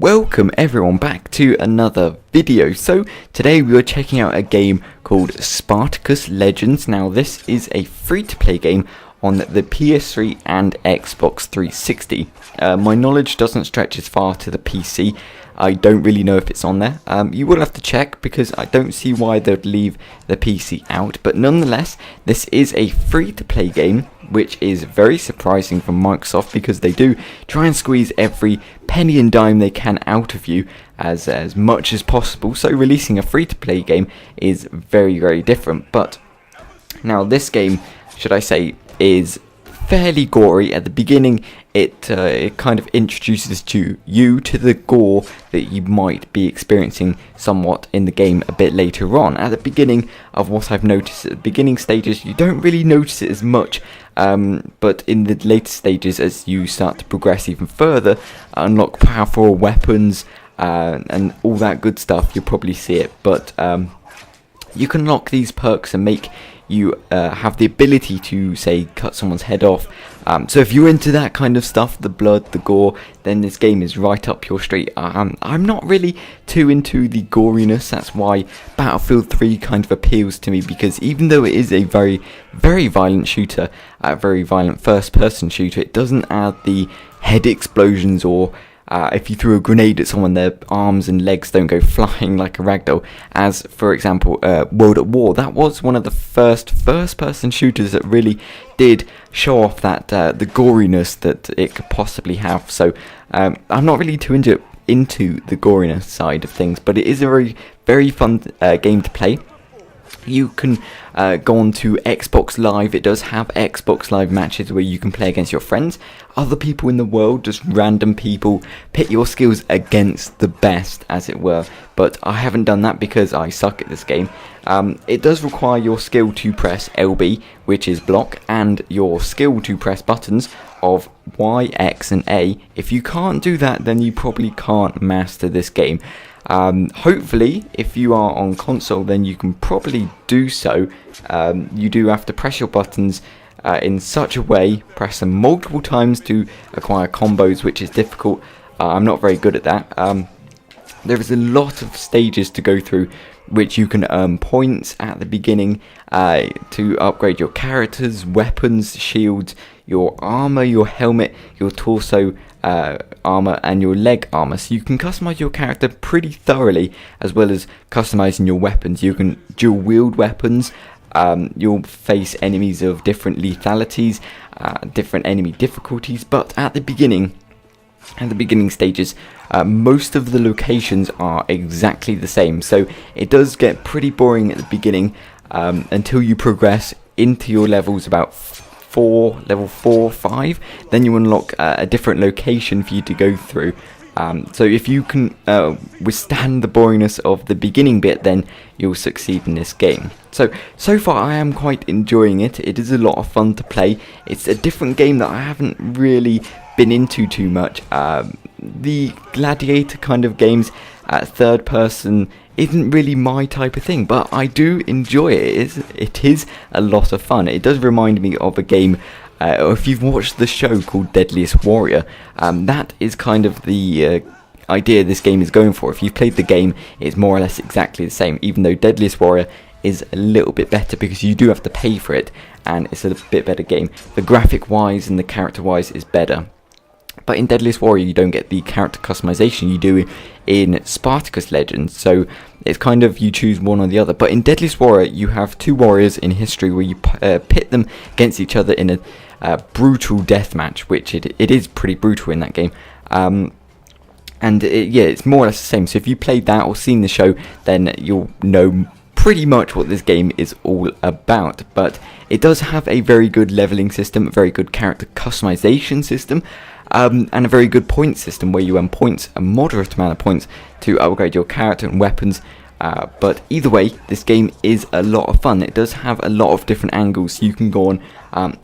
Welcome everyone back to another video. So today we are checking out a game called Spartacus Legends. Now this is a free-to-play game on the PS3 and Xbox 360. My knowledge doesn't stretch as far to the PC. I don't really know if it's on there. You will have to check because I don't see why they'd leave the PC out. But nonetheless, this is a free-to-play game, which is very surprising from Microsoft because they do try and squeeze every penny and dime they can out of you as much as possible. So releasing a free-to-play game is very, very different. But now this game, should I say, is fairly gory. At the beginning, it kind of introduces you to the gore that you might be experiencing somewhat in the game a bit later on. At the beginning of what I've noticed, at the beginning stages, you don't really notice it as much, but in the later stages, as you start to progress even further, unlock powerful weapons and all that good stuff, you'll probably see it. But you can unlock these perks and make you have the ability to, say, cut someone's head off. So if you're into that kind of stuff, the blood, the gore, then this game is right up your street. I'm not really too into the goriness. That's why Battlefield 3 kind of appeals to me, because even though it is a very, very violent shooter, a very violent first-person shooter, it doesn't add the head explosions or if you threw a grenade at someone, their arms and legs don't go flying like a ragdoll. As, for example, World at War. That was one of the first-person shooters that really did show off that the goriness that it could possibly have. So I'm not really too into the goriness side of things, but it is a very, very fun game to play. You can go on to Xbox Live. It does have Xbox Live matches where you can play against your friends, other people in the world, just random people, pit your skills against the best, as it were. But I haven't done that because I suck at this game. It does require your skill to press LB, which is block, and your skill to press buttons of Y, X and A. If you can't do that, then you probably can't master this game. Hopefully, if you are on console, then you can probably do so. You do have to press your buttons in such a way, press them multiple times to acquire combos, which is difficult. I'm not very good at that. There is a lot of stages to go through, which you can earn points at the beginning to upgrade your characters, weapons, shields, your armor, your helmet, your torso armor and your leg armor. So you can customize your character pretty thoroughly, as well as customizing your weapons. You can dual wield weapons. You'll face enemies of different lethalities, different enemy difficulties, but at the beginning stages, most of the locations are exactly the same. So it does get pretty boring at the beginning until you progress into your levels about level 4 or 5, then you unlock a different location for you to go through. So if you can withstand the boringness of the beginning bit, then you'll succeed in this game. So far I am quite enjoying it. It is a lot of fun to play. It's a different game that I haven't really been into too much. The gladiator kind of games, third person, isn't really my type of thing, but I do enjoy it. It is a lot of fun. It does remind me of a game, if you've watched the show called Deadliest Warrior, that is kind of the idea this game is going for. If you've played the game, it's more or less exactly the same, even though Deadliest Warrior is a little bit better because you do have to pay for it, and it's a bit better game. The graphic wise and the character wise is better. But in Deadliest Warrior, you don't get the character customization you do in Spartacus Legends. So it's kind of you choose one or the other. But in Deadliest Warrior, you have two warriors in history where you pit them against each other in a brutal death match, which it is pretty brutal in that game. Yeah, it's more or less the same. So if you played that or seen the show, then you'll know pretty much what this game is all about. But it does have a very good leveling system, a very good character customization system, and a very good point system where you earn points, a moderate amount of points, to upgrade your character and weapons. But either way, this game is a lot of fun. It does have a lot of different angles. You can go on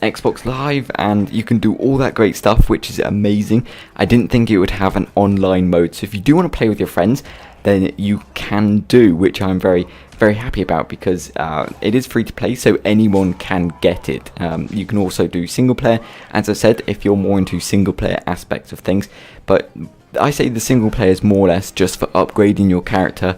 Xbox Live and you can do all that great stuff, which is amazing. I didn't think it would have an online mode, so if you do want to play with your friends, then you can do, which I'm very, very happy about, because it is free to play, so anyone can get it. You can also do single player, as I said, if you're more into single player aspects of things, but I say the single player is more or less just for upgrading your character,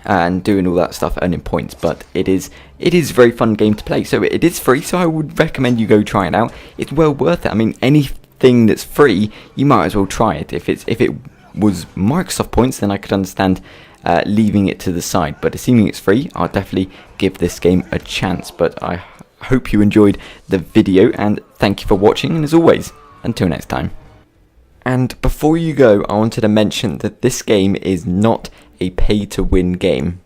and doing all that stuff, earning points. But it is a very fun game to play. So it is free, so I would recommend you go try it out. It's well worth it. I mean, anything that's free, you might as well try it. If it was Microsoft points, then I could understand leaving it to the side. But assuming it's free, I'll definitely give this game a chance. But I hope you enjoyed the video, and thank you for watching. And as always, until next time. And before you go, I wanted to mention that this game is not a pay-to-win game.